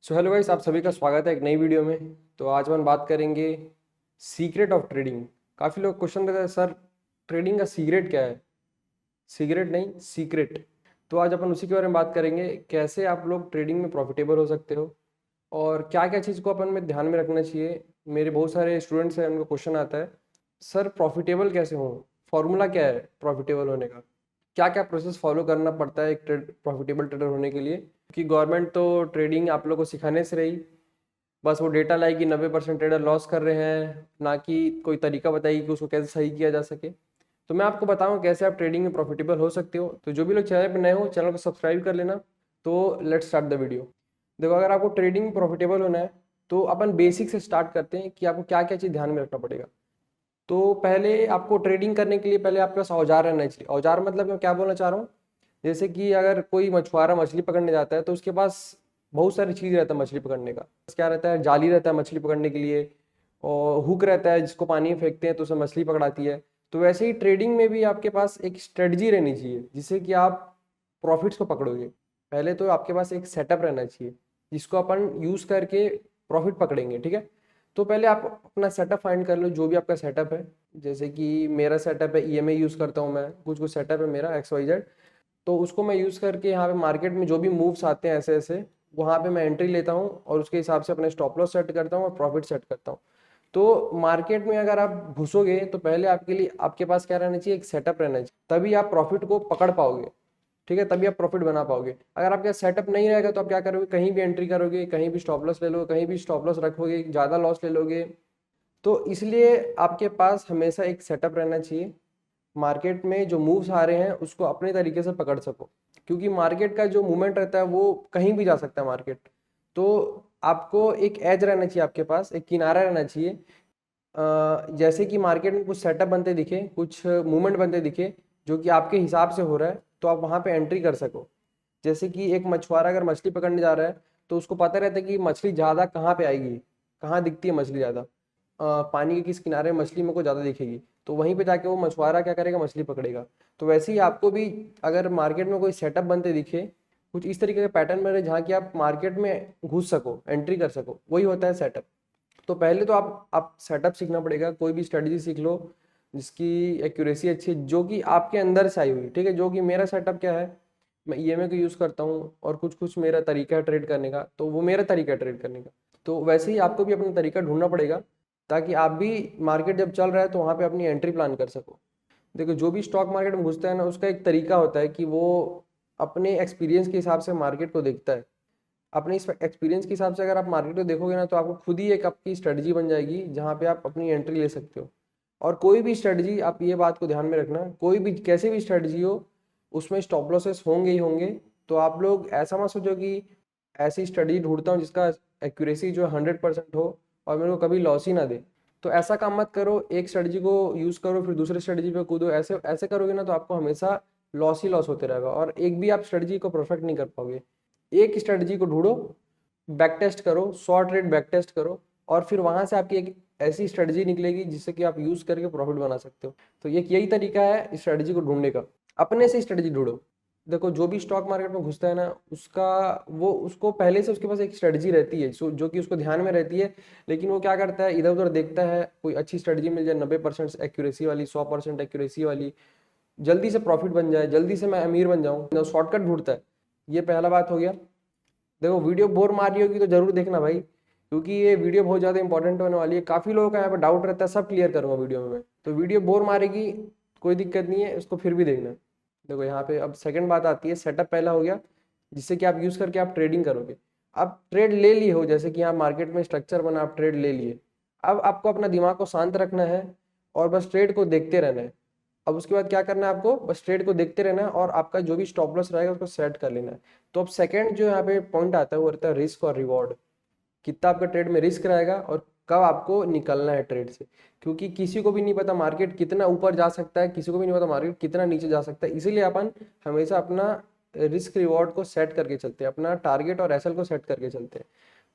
So hello guys, आप सभी का स्वागत है एक नई वीडियो में। तो आज हम बात करेंगे सीक्रेट ऑफ ट्रेडिंग। काफ़ी लोग क्वेश्चन करते हैं, सर ट्रेडिंग का सीक्रेट क्या है? सिगरेट नहीं, सीक्रेट। तो आज अपन उसी के बारे में बात करेंगे, कैसे आप लोग ट्रेडिंग में प्रॉफिटेबल हो सकते हो और क्या क्या चीज़ को अपन में ध्यान में रखना चाहिए। मेरे बहुत सारे स्टूडेंट्स हैं, उनको क्वेश्चन आता है, सर प्रॉफिटेबल कैसे हो, फॉर्मूला क्या है प्रॉफिटेबल होने का, क्या क्या प्रोसेस फॉलो करना पड़ता है एक प्रॉफिटेबल ट्रेडर होने के लिए। क्योंकि गवर्नमेंट तो ट्रेडिंग आप लोग को सिखाने से रही, बस वो डेटा लाएगी 90% ट्रेडर लॉस कर रहे हैं, ना कि कोई तरीका बताएगी कि उसको कैसे सही किया जा सके। तो मैं आपको बताऊं कैसे आप ट्रेडिंग में प्रॉफिटेबल हो सकते हो। तो जो भी लोग चैनल पर नए हो, चैनल को सब्सक्राइब कर लेना। तो लेट्स स्टार्ट द वीडियो। देखो, अगर आपको ट्रेडिंग में प्रॉफिटेबल होना है तो अपन बेसिक से स्टार्ट करते हैं कि आपको क्या क्या चीज़ ध्यान में रखना पड़ेगा। तो पहले आपको ट्रेडिंग करने के लिए पहले आपके पास औजार रहना चाहिए। औजार मतलब मैं क्या बोलना चाह रहा हूँ, जैसे कि अगर कोई मछुआरा मछली पकड़ने जाता है तो उसके पास बहुत सारी चीज़ रहता है मछली पकड़ने का। क्या रहता है? जाली रहता है मछली पकड़ने के लिए, और हुक रहता है जिसको पानी में फेंकते हैं तो उसे मछली पकड़ाती है। तो वैसे ही ट्रेडिंग में भी आपके पास एक स्ट्रेटजी रहनी चाहिए जिससे कि आप प्रॉफिट्स को पकड़ोगे। पहले तो आपके पास एक सेटअप रहना चाहिए जिसको अपन यूज़ करके प्रॉफिट पकड़ेंगे, ठीक है। तो पहले आप अपना सेटअप फाइंड कर लो, जो भी आपका सेटअप है। जैसे कि मेरा सेटअप है, ईएमए यूज़ करता हूँ मैं, कुछ कुछ सेटअप है मेरा XYZ। तो उसको मैं यूज़ करके यहाँ पे मार्केट में जो भी मूव्स आते हैं ऐसे ऐसे, वहाँ पे मैं एंट्री लेता हूँ और उसके हिसाब से अपने स्टॉप लॉस सेट करता हूँ और प्रॉफिट सेट करता हूँ। तो मार्केट में अगर आप घुसोगे तो पहले आपके लिए आपके पास क्या रहना चाहिए, एक सेटअप रहना चाहिए, तभी आप प्रॉफिट को पकड़ पाओगे, ठीक है, तभी आप प्रॉफिट बना पाओगे। अगर आपका सेटअप नहीं रहेगा तो आप क्या करोगे, कहीं भी एंट्री करोगे, कहीं भी स्टॉप लॉस ले लोगे, कहीं भी स्टॉप लॉस रखोगे, ज़्यादा लॉस ले लोगे। तो इसलिए आपके पास हमेशा एक सेटअप रहना चाहिए, मार्केट में जो मूव्स आ रहे हैं उसको अपने तरीके से पकड़ सको। क्योंकि मार्केट का जो मूवमेंट रहता है वो कहीं भी जा सकता है मार्केट। तो आपको एक एज रहना चाहिए, आपके पास एक किनारा रहना चाहिए। जैसे कि मार्केट में कुछ सेटअप बनते दिखे, कुछ मूवमेंट बनते दिखे जो कि आपके हिसाब से हो रहा है, तो आप वहाँ पे एंट्री कर सको। जैसे कि एक मछुआरा अगर मछली पकड़ने जा रहा है तो उसको पता रहता है कि मछली ज़्यादा कहाँ पे आएगी, कहाँ दिखती है मछली ज़्यादा, पानी के किस किनारे मछली मेरे को ज़्यादा दिखेगी, तो वहीं पे जाके वो मछुआरा क्या करेगा, मछली पकड़ेगा। तो वैसे ही आपको भी अगर मार्केट में कोई सेटअप बनते दिखे, कुछ इस तरीके का पैटर्न बने जहाँ की आप मार्केट में घुस सको, एंट्री कर सको, वही होता है सेटअप। तो पहले तो आप सेटअप सीखना पड़ेगा, कोई भी स्ट्रेटजी सीख लो जिसकी एक्यूरेसी अच्छी है, जो कि आपके अंदर से आई हुई, ठीक है। जो कि मेरा सेटअप क्या है, मैं ईएमए को यूज़ करता हूँ और कुछ कुछ मेरा तरीका है ट्रेड करने का, तो वो मेरा तरीका है ट्रेड करने का। तो वैसे ही आपको भी अपना तरीका ढूंढना पड़ेगा ताकि आप भी मार्केट जब चल रहा है तो वहाँ पे अपनी एंट्री प्लान कर सको। देखो, जो भी स्टॉक मार्केट में घुसता है ना, उसका एक तरीका होता है कि वो अपने एक्सपीरियंस के हिसाब से मार्केट को देखता है। अपने इस एक्सपीरियंस के हिसाब से अगर आप मार्केट को देखोगे ना, तो आपको खुद ही एक आपकी स्ट्रेटजी बन जाएगी जहाँ पे आप अपनी एंट्री ले सकते हो। और कोई भी स्ट्रेटजी, आप ये बात को ध्यान में रखना, कोई भी कैसे भी स्ट्रेटजी हो उसमें स्टॉप लॉसेस होंगे ही होंगे। तो आप लोग ऐसा मत सोचो कि ऐसी स्ट्रेटजी ढूंढता हूँ जिसका एक्यूरेसी जो है 100% हो और मेरे को कभी लॉस ही ना दे। तो ऐसा काम मत करो, एक स्ट्रेटजी को यूज़ करो फिर दूसरी स्ट्रेटजी पे कूदो, ऐसे ऐसे करोगे ना तो आपको हमेशा लॉस ही लॉस होते रहेगा और एक भी आप स्ट्रेटजी को परफेक्ट नहीं कर पाओगे। एक स्ट्रेटजी को ढूंढो, बैक टेस्ट करो, शॉर्ट रेट बैक टेस्ट करो, और फिर वहां से आपकी एक ऐसी स्ट्रेटजी निकलेगी जिससे कि आप यूज करके प्रॉफिट बना सकते हो। तो एक यही तरीका है स्ट्रेटजी को ढूंढने का, अपने से स्ट्रेटजी ढूंढो। देखो, जो भी स्टॉक मार्केट में घुसता है ना, उसका वो उसको पहले से उसके पास एक स्ट्रेटजी रहती है जो कि उसको ध्यान में रहती है। लेकिन वो क्या करता है, इधर उधर देखता है, कोई अच्छी स्ट्रेटजी मिल जाए 90% एक्यूरेसी वाली, 100% एक्यूरेसी वाली, जल्दी से प्रॉफिट बन जाए, जल्दी से मैं अमीर बन जाऊं, शॉर्टकट ढूंढता है। ये पहला बात हो गया। देखो, वीडियो बोर मार रही होगी तो जरूर देखना भाई, क्योंकि ये वीडियो बहुत ज़्यादा इंपॉर्टेंट होने वाली है। काफ़ी लोगों का यहाँ पे डाउट रहता है, सब क्लियर करूंगा वीडियो में मैं। तो वीडियो बोर मारेगी, कोई दिक्कत नहीं है, इसको फिर भी देखना। देखो, यहाँ पे अब सेकंड बात आती है, सेटअप पहला हो गया जिससे कि आप यूज़ करके आप ट्रेडिंग करोगे। अब ट्रेड ले लिए हो, जैसे कि यहाँ मार्केट में स्ट्रक्चर बना, आप ट्रेड ले लिए। अब आपको अपना दिमाग को शांत रखना है और बस ट्रेड को देखते रहना है। अब उसके बाद क्या करना है, आपको बस ट्रेड को देखते रहना है और आपका जो भी स्टॉप लॉस रहेगा उसको सेट कर लेना है। तो अब सेकंड जो यहाँ पे पॉइंट आता है वो रहता है रिस्क और रिवॉर्ड। कितना आपका ट्रेड में रिस्क रहेगा और कब आपको निकलना है ट्रेड से। क्योंकि किसी को भी नहीं पता मार्केट कितना ऊपर जा सकता है, किसी को भी नहीं पता मार्केट कितना नीचे जा सकता है। इसीलिए अपन हमेशा अपना रिस्क रिवॉर्ड को सेट करके चलते हैं, अपना टारगेट और एसएल को सेट करके चलते हैं।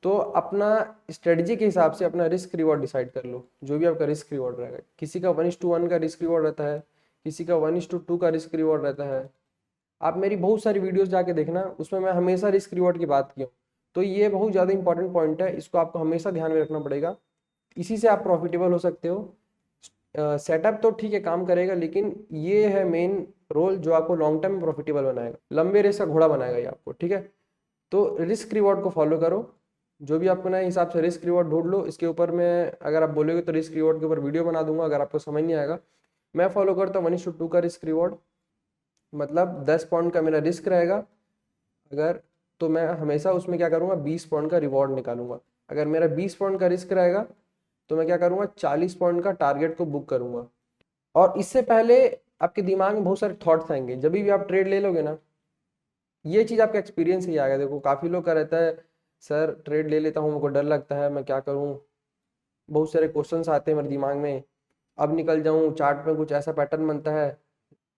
तो अपना स्ट्रेटजी के हिसाब से अपना रिस्क रिवॉर्ड डिसाइड कर लो, जो भी आपका रिस्क रिवॉर्ड रहेगा। किसी का 1:1 का रिस्क रिवॉर्ड रहता है, किसी का 1:2 का रिस्क रिवॉर्ड रहता है। आप मेरी बहुत सारी वीडियोस जाके देखना, उसमें मैं हमेशा रिस्क रिवॉर्ड की बात की हूँ। तो ये बहुत ज़्यादा इंपॉर्टेंट पॉइंट है, इसको आपको हमेशा ध्यान में रखना पड़ेगा। इसी से आप प्रॉफिटेबल हो सकते हो। सेटअप तो ठीक है काम करेगा, लेकिन ये है मेन रोल जो आपको लॉन्ग टर्म में प्रॉफिटेबल बनाएगा, लंबे रेस का घोड़ा बनाएगा ये आपको, ठीक है। तो रिस्क रिवॉर्ड को फॉलो करो, जो भी आपको नए हिसाब से रिस्क रिवॉर्ड ढूंढ लो। इसके ऊपर मैं, अगर आप बोलोगे तो रिस्क रिवॉर्ड के ऊपर वीडियो बना दूंगा, अगर आपको समझ नहीं आएगा। मैं फॉलो करता हूँ 1:2 का रिस्क रिवॉर्ड, मतलब 10 पाउंड का मेरा रिस्क रहेगा अगर, तो मैं हमेशा उसमें क्या करूँगा, 20 पाउंड का रिवॉर्ड निकालूंगा। अगर मेरा 20 पाउंड का रिस्क रहेगा तो मैं क्या करूँगा, 40 पाउंड का टारगेट को बुक करूँगा। और इससे पहले आपके दिमाग में बहुत सारे थॉट्स आएंगे जब भी आप ट्रेड ले लोगे ना। ये चीज़ आपका एक्सपीरियंस ही आएगा। देखो काफ़ी लोग का रहता है, सर ट्रेड ले लेता हूँ, मुझको डर लगता है, मैं क्या करूँ, बहुत सारे क्वेश्चंस आते हैं मेरे दिमाग में, अब निकल जाऊँ, चार्ट में कुछ ऐसा पैटर्न बनता है,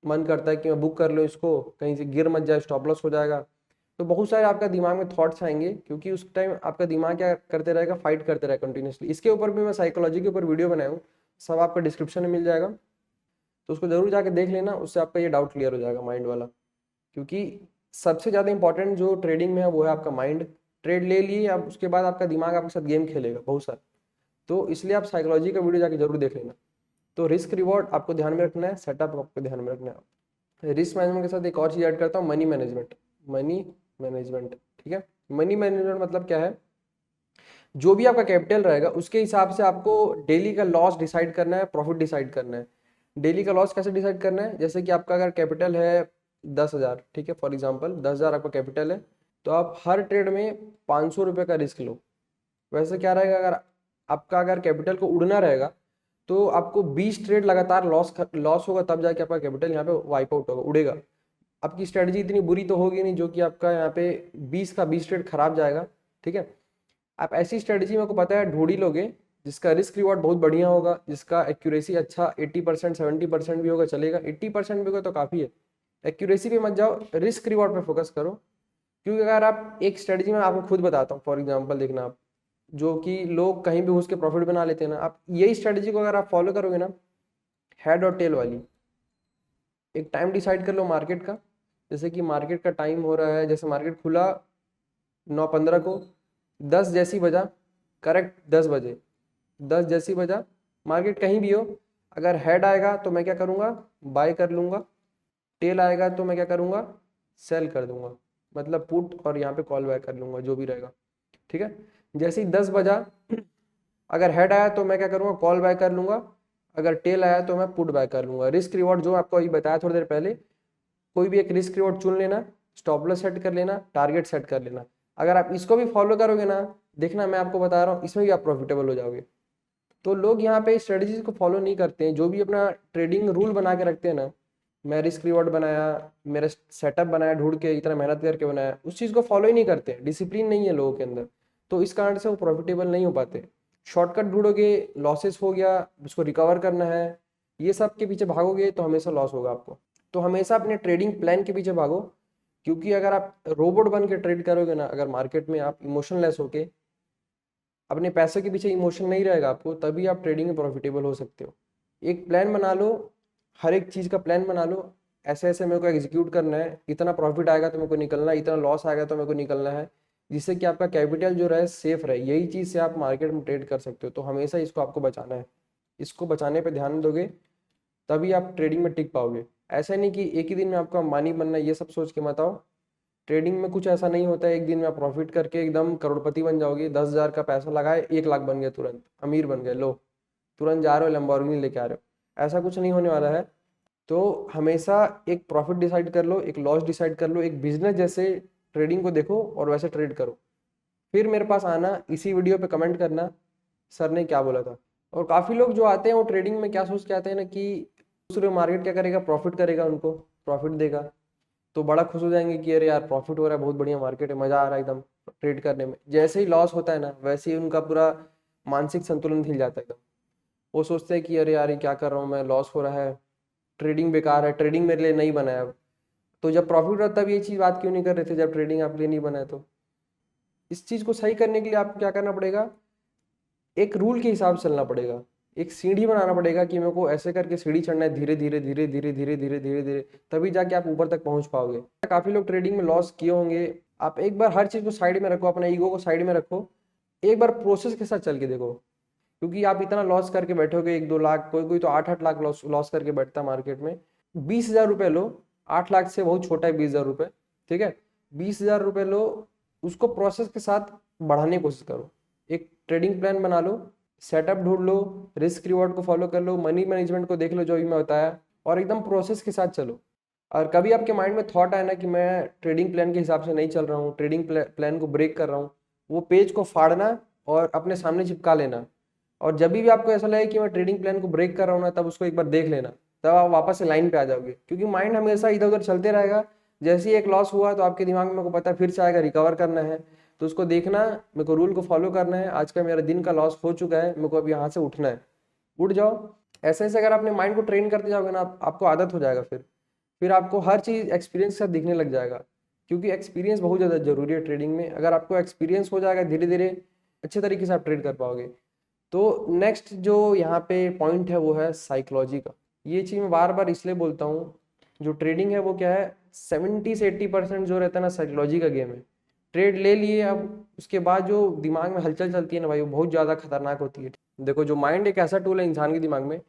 मन करता है कि मैं बुक कर लूँ इसको, कहीं से गिर मत जाए, स्टॉप लॉस हो जाएगा। तो बहुत सारे आपका दिमाग में थॉट्स आएंगे, क्योंकि उस टाइम आपका दिमाग क्या करते रहेगा, फाइट करते रहेगा कंटिन्यूसली। इसके ऊपर भी मैं साइकोलॉजी के ऊपर वीडियो बनाया हूँ, सब आपका डिस्क्रिप्शन में मिल जाएगा, तो उसको जरूर जाके देख लेना, उससे आपका ये डाउट क्लियर हो जाएगा माइंड वाला। क्योंकि सबसे ज़्यादा इंपॉर्टेंट जो ट्रेडिंग में है वो है आपका माइंड। ट्रेड ले लिए, अब उसके बाद आपका दिमाग आपके साथ गेम खेलेगा बहुत सारा, तो इसलिए आप साइकोलॉजी का वीडियो जाके जरूर देख लेना। तो रिस्क रिवॉर्ड आपको ध्यान में रखना है, सेटअप आपको ध्यान में रखना है। रिस्क मैनेजमेंट के साथ एक और चीज़ ऐड करता हूँ, मनी मैनेजमेंट। मनी मैनेजमेंट, ठीक है। मनी मैनेजमेंट मतलब क्या है, जो भी आपका कैपिटल रहेगा उसके हिसाब से आपको डेली का लॉस डिसाइड करना है, प्रॉफिट डिसाइड करना है। डेली का लॉस कैसे डिसाइड करना है, जैसे कि आपका अगर कैपिटल है 10,000, ठीक है, फॉर एग्जांपल 10,000 आपका कैपिटल है, तो आप हर ट्रेड में 500 रुपये का रिस्क लो। वैसे क्या रहेगा, अगर आपका अगर कैपिटल को उड़ना रहेगा तो आपको 20 ट्रेड लगातार लॉस होगा, तब जाके आपका कैपिटल यहाँ पे वाइप आउट होगा, उड़ेगा। आपकी स्ट्रेटजी इतनी बुरी तो होगी नहीं जो कि आपका यहाँ पे 20 का 20 ट्रेड खराब जाएगा, ठीक है। आप ऐसी स्ट्रेटजी मेरे को पता है ढूंढ ही लोगे जिसका रिस्क रिवॉर्ड बहुत बढ़िया होगा, जिसका एक्यूरेसी अच्छा 80% 70% भी होगा चलेगा, 80% भी होगा तो काफ़ी है। एक्यूरेसी पे मत जाओ, रिस्क रिवॉर्ड पे फोकस करो। क्योंकि अगर आप एक स्ट्रेटजी में आपको खुद बताता हूँ, फॉर एग्जांपल देखना आप, जो कि लोग कहीं भी घुस के प्रॉफिट बना लेते हैं ना, आप यही स्ट्रेटजी को अगर आप फॉलो करोगे ना, हेड और टेल वाली, एक टाइम डिसाइड कर लो मार्केट का, जैसे कि मार्केट का टाइम हो रहा है, जैसे मार्केट खुला 9:15 को, 10 जैसी बजा, करेक्ट 10 बजे, 10 जैसी बजा, मार्केट कहीं भी हो, अगर हेड आएगा तो मैं क्या करूँगा, बाय कर लूँगा, टेल आएगा तो मैं क्या करूँगा, सेल कर दूंगा, मतलब पुट, और यहाँ पे कॉल बैक कर लूँगा जो भी रहेगा, ठीक है। जैसे ही 10 बजा, अगर हेड आया तो मैं क्या करूँगा, कॉल बैक कर लूँगा, अगर टेल आया तो मैं पुट बैक कर लूँगा। रिस्क रिवॉर्ड जो आपको अभी बताया थोड़ी देर पहले, कोई भी एक रिस्क रिवॉर्ड चुन लेना, स्टॉप लॉस सेट कर लेना, टारगेट सेट कर लेना। अगर आप इसको भी फॉलो करोगे ना, देखना मैं आपको बता रहा हूँ, इसमें भी आप प्रॉफिटेबल हो जाओगे। तो लोग यहाँ पे स्ट्रेटजीज को फॉलो नहीं करते हैं, जो भी अपना ट्रेडिंग रूल बना के रखते हैं ना, मैं रिस्क रिवॉर्ड बनाया, मेरा सेटअप बनाया, ढूंढ के इतना मेहनत करके बनाया, उस चीज़ को फॉलो ही नहीं करते, डिसिप्लिन नहीं है लोगों के अंदर, तो इस कारण से वो प्रॉफिटेबल नहीं हो पाते। शॉर्टकट ढूंढोगे, लॉसेस हो गया, उसको रिकवर करना है, ये सब के पीछे भागोगे तो हमेशा लॉस होगा आपको। तो हमेशा अपने ट्रेडिंग प्लान के पीछे भागो, क्योंकि अगर आप रोबोट बन के ट्रेड करोगे ना, अगर मार्केट में आप इमोशनलेस होके, अपने पैसे के पीछे इमोशन नहीं रहेगा आपको, तभी आप ट्रेडिंग में प्रॉफिटेबल हो सकते हो। एक प्लान बना लो, हर एक चीज़ का प्लान बना लो, ऐसे ऐसे मेरे को एग्जीक्यूट करना है, इतना प्रॉफिट आएगा तो मेरे को निकलना है, इतना लॉस आएगा तो मेरे को निकलना है, जिससे कि आपका कैपिटल जो रहे सेफ रहे। यही चीज़ से आप मार्केट में ट्रेड कर सकते हो, तो हमेशा इसको आपको बचाना है। इसको बचाने पे ध्यान दोगे तभी आप ट्रेडिंग में टिक पाओगे। ऐसा नहीं कि एक ही दिन में आपका अंबानी बनना है, ये सब सोच के मत आओ। ट्रेडिंग में कुछ ऐसा नहीं होता है एक दिन में आप प्रॉफिट करके एकदम करोड़पति बन जाओगे। 10,000 का पैसा लगाए 1 लाख बन गए, तुरंत अमीर बन गए, लो तुरंत जा रहे हो लैम्बोर्गिनी लेके आ रहे हो, ऐसा कुछ नहीं होने वाला है। तो हमेशा एक प्रॉफिट डिसाइड कर लो, एक लॉस डिसाइड कर लो, एक बिजनेस जैसे ट्रेडिंग को देखो और वैसे ट्रेड करो। फिर मेरे पास आना, इसी वीडियो पे कमेंट करना सर ने क्या बोला था। और काफ़ी लोग जो आते हैं वो ट्रेडिंग में क्या सोच के आते हैं ना कि दूसरे मार्केट क्या करेगा, प्रॉफिट करेगा, उनको प्रॉफिट देगा तो बड़ा खुश हो जाएंगे कि अरे यार प्रॉफिट हो रहा है, बहुत बढ़िया मार्केट है, मज़ा आ रहा है एकदम ट्रेड करने में। जैसे ही लॉस होता है ना, वैसे ही उनका पूरा मानसिक संतुलन हिल जाता है एकदम। वो सोचते हैं कि अरे यार ये क्या कर रहा हूँ मैं, लॉस हो रहा है, ट्रेडिंग बेकार है, ट्रेडिंग मेरे लिए नहीं बना है अब। तो जब प्रॉफिट हो रहा है तब ये चीज़ बात क्यों नहीं कर रहे थे, जब ट्रेडिंग आपके लिए नहीं बना है। तो इस चीज़ को सही करने के लिए आपको क्या करना पड़ेगा, एक रूल के हिसाब से चलना पड़ेगा, एक सीढ़ी बनाना पड़ेगा कि मेरे को ऐसे करके सीढ़ी चढ़ना है, धीरे धीरे धीरे धीरे धीरे धीरे धीरे धीरे, तभी जाके आप ऊपर तक पहुंच पाओगे। काफी लोग ट्रेडिंग में लॉस किए होंगे, आप एक बार हर चीज़ को साइड में रखो, अपना ईगो को साइड में रखो, एक बार प्रोसेस के साथ चल के देखो। क्योंकि आप इतना लॉस करके बैठोगे 1-2 लाख, कोई कोई तो 8-8 लाख लॉस लॉस करके बैठता है मार्केट में। 20,000 रुपये लो, 8 लाख से बहुत छोटा है 20,000 रुपये, ठीक है। 20,000 रुपये लो, उसको प्रोसेस के साथ बढ़ाने की कोशिश करो। एक ट्रेडिंग प्लान बना लो, सेटअप ढूंढ लो, रिस्क रिवॉर्ड को फॉलो कर लो, मनी मैनेजमेंट को देख लो जो भी मैं बताया, और एकदम प्रोसेस के साथ चलो। और कभी आपके माइंड में थॉट आए ना कि मैं ट्रेडिंग प्लान के हिसाब से नहीं चल रहा हूँ, ट्रेडिंग प्लान को ब्रेक कर रहा हूँ, वो पेज को फाड़ना और अपने सामने चिपका लेना। और जब भी आपको ऐसा लगे कि मैं ट्रेडिंग प्लान को ब्रेक कर रहा हूँ ना, तब उसको एक बार देख लेना, तब आप वापस से लाइन पे आ जाओगे। क्योंकि माइंड हमेशा इधर उधर चलते रहेगा। जैसे ही एक लॉस हुआ तो आपके दिमाग में मेरे को पता है फिर से आएगा, रिकवर करना है, तो उसको देखना, मेरे को रूल को फॉलो करना है, आज का मेरा दिन का लॉस हो चुका है, मेरे को अब यहाँ से उठना है, उठ जाओ। ऐसे ऐसे अगर अपने माइंड को ट्रेन करते जाओगे ना, आपको आदत हो जाएगा। फिर आपको हर चीज़ एक्सपीरियंस के साथ दिखने लग जाएगा। क्योंकि एक्सपीरियंस बहुत ज़्यादा जरूरी है ट्रेडिंग में। अगर आपको एक्सपीरियंस हो जाएगा, धीरे धीरे अच्छे तरीके से आप ट्रेड कर पाओगे। तो नेक्स्ट जो यहाँ पे पॉइंट है वो है साइकोलॉजी का। ये चीज़ मैं बार बार इसलिए बोलता हूँ, जो ट्रेडिंग है वो क्या है, 70 से 80% जो रहता है ना, साइकोलॉजी का गेम है। ट्रेड ले लिए, अब उसके बाद जो दिमाग में हलचल चलती है ना भाई, वो बहुत ज़्यादा खतरनाक होती है। देखो, जो माइंड एक ऐसा टूल है इंसान के दिमाग में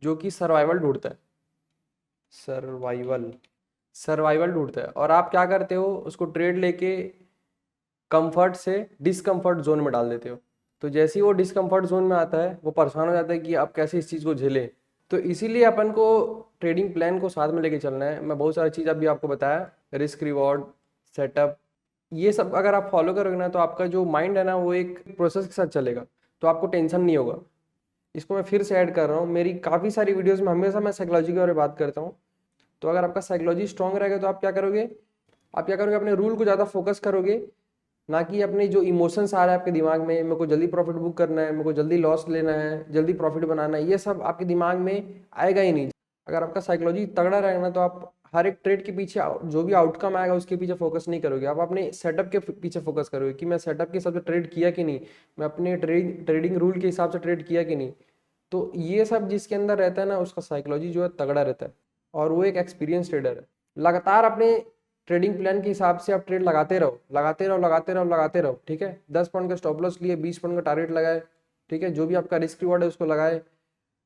जो कि सर्वाइवल ढूंढता है, सर्वाइवल सर्वाइवल ढूंढता है। और आप क्या करते हो, उसको ट्रेड लेके कंफर्ट से डिसकंफर्ट जोन में डाल देते हो। तो जैसे ही वो डिसकंफर्ट जोन में आता है, वो परेशान हो जाता है कि अब कैसे इस चीज़ को झेलें। तो इसीलिए अपन को ट्रेडिंग प्लान को साथ में लेके चलना है। मैं बहुत सारी चीज़ अभी आपको बताया, रिस्क रिवॉर्ड, सेटअप, ये सब अगर आप फॉलो करोगे ना, तो आपका जो माइंड है ना, वो एक प्रोसेस के साथ चलेगा, तो आपको टेंशन नहीं होगा। इसको मैं फिर से ऐड कर रहा हूँ, मेरी काफ़ी सारी वीडियोस में हमेशा मैं साइकोलॉजी के बारे में बात करता हूँ। तो अगर आपका साइकोलॉजी स्ट्रांग रहेगा तो आप क्या करोगे, अपने रूल को ज़्यादा फोकस करोगे, ना कि अपने जो इमोशंस आ रहा है आपके दिमाग में, मेरे को जल्दी प्रॉफिट बुक करना है, मेरे को जल्दी लॉस लेना है, जल्दी प्रॉफिट बनाना है, ये सब आपके दिमाग में आएगा ही नहीं। अगर आपका साइकोलॉजी तगड़ा रहेगा ना, तो आप हर एक ट्रेड के पीछे जो भी आउटकम आएगा उसके पीछे फोकस नहीं करोगे, आप अपने सेटअप के पीछे फोकस करोगे कि मैं सेटअप के हिसाब से ट्रेड किया कि नहीं, मैं अपने ट्रेडिंग रूल के हिसाब से ट्रेड किया कि नहीं। तो ये सब जिसके अंदर रहता है ना, उसका साइकोलॉजी जो है तगड़ा रहता है, और वो एक एक्सपीरियंस ट्रेडर है। लगातार अपने ट्रेडिंग प्लान के हिसाब से आप ट्रेड लगाते रहो, लगाते रहो, लगाते रहो, लगाते रहो, ठीक है। 10 पॉइंट का स्टॉप लॉस लिए, 20 पॉइंट का टारगेट लगाए, ठीक है। जो भी आपका रिस्क रिवॉर्ड है उसको लगाए।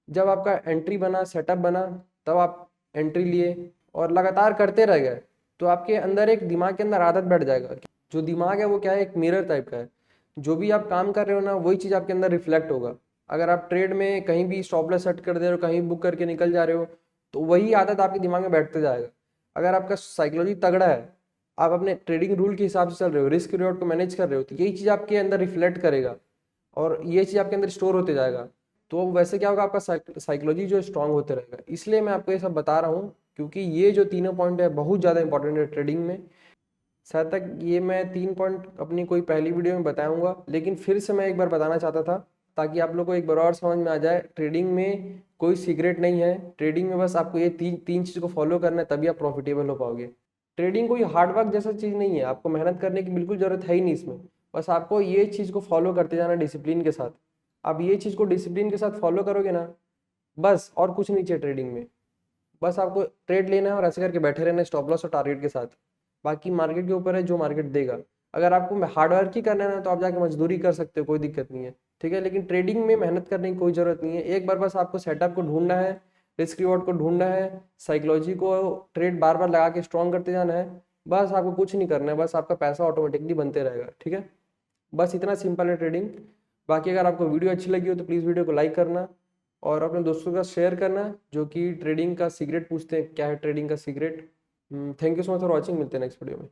जब आपका एंट्री बना, सेटअप बना, तब आप एंट्री लिए, और लगातार करते रह गए, तो आपके अंदर एक दिमाग के अंदर आदत बैठ जाएगा। जो दिमाग है वो क्या है, एक मिरर टाइप का है। जो भी आप काम कर रहे हो ना, वही चीज़ आपके अंदर रिफ्लेक्ट होगा। अगर आप ट्रेड में कहीं भी स्टॉप लॉस सेट कर दे रहे हो, कहीं बुक करके निकल जा रहे हो, तो वही आदत आपके दिमाग में बैठते जाएगा। अगर आपका साइकोलॉजी तगड़ा है, आप अपने ट्रेडिंग रूल के हिसाब से चल रहे हो, रिस्क रिवॉर्ड को मैनेज कर रहे हो, तो यही चीज़ आपके अंदर रिफ्लेक्ट करेगा, और ये चीज़ आपके अंदर स्टोर होते जाएगा। तो वैसे क्या होगा, आपका साइकोलॉजी जो स्ट्रांग होते रहेगा। इसलिए मैं आपको ये सब बता रहा हूँ, क्योंकि ये जो तीनों पॉइंट है बहुत ज़्यादा इंपॉर्टेंट है ट्रेडिंग में। शायद तक ये मैं 3 पॉइंट अपनी कोई पहली वीडियो में बताऊंगा, लेकिन फिर से मैं एक बार बताना चाहता था, ताकि आप लोग को एक बार और समझ में आ जाए। ट्रेडिंग में कोई सीक्रेट नहीं है, ट्रेडिंग में बस आपको ये तीन तीन चीज़ को फॉलो करना है, तभी आप प्रॉफिटेबल हो पाओगे। ट्रेडिंग कोई हार्डवर्क जैसा चीज़ नहीं है, आपको मेहनत करने की बिल्कुल ज़रूरत है ही नहीं इसमें। बस आपको ये चीज़ को फॉलो करते जाना डिसिप्लिन के साथ। आप ये चीज़ को डिसिप्लिन के साथ फॉलो करोगे ना, बस और कुछ नहीं चाहिए ट्रेडिंग में। बस आपको ट्रेड लेना है और ऐसे करके बैठे रहना है स्टॉप लॉस और टारगेट के साथ। बाकी मार्केट के ऊपर है, जो मार्केट देगा। अगर आपको हार्ड वर्क ही करना है ना, तो आप जाके मजदूरी कर सकते हो, कोई दिक्कत नहीं है, ठीक है। लेकिन ट्रेडिंग में मेहनत करने की कोई ज़रूरत नहीं है। एक बार बस आपको सेटअप को ढूंढना है, रिस्क रिवॉर्ड को ढूंढना है, साइकोलॉजी को ट्रेड बार बार लगा के स्ट्रॉन्ग करते जाना है। बस आपको कुछ नहीं करना है, बस आपका पैसा ऑटोमेटिकली बनते रहेगा, ठीक है। बस इतना सिंपल है ट्रेडिंग। बाकी अगर आपको वीडियो अच्छी लगी हो तो प्लीज़ वीडियो को लाइक करना, और अपने दोस्तों के साथ शेयर करना, जो कि ट्रेडिंग का सीक्रेट पूछते हैं, क्या है ट्रेडिंग का secret. Thank you so much for watching, मिलते हैं नेक्स्ट वीडियो में।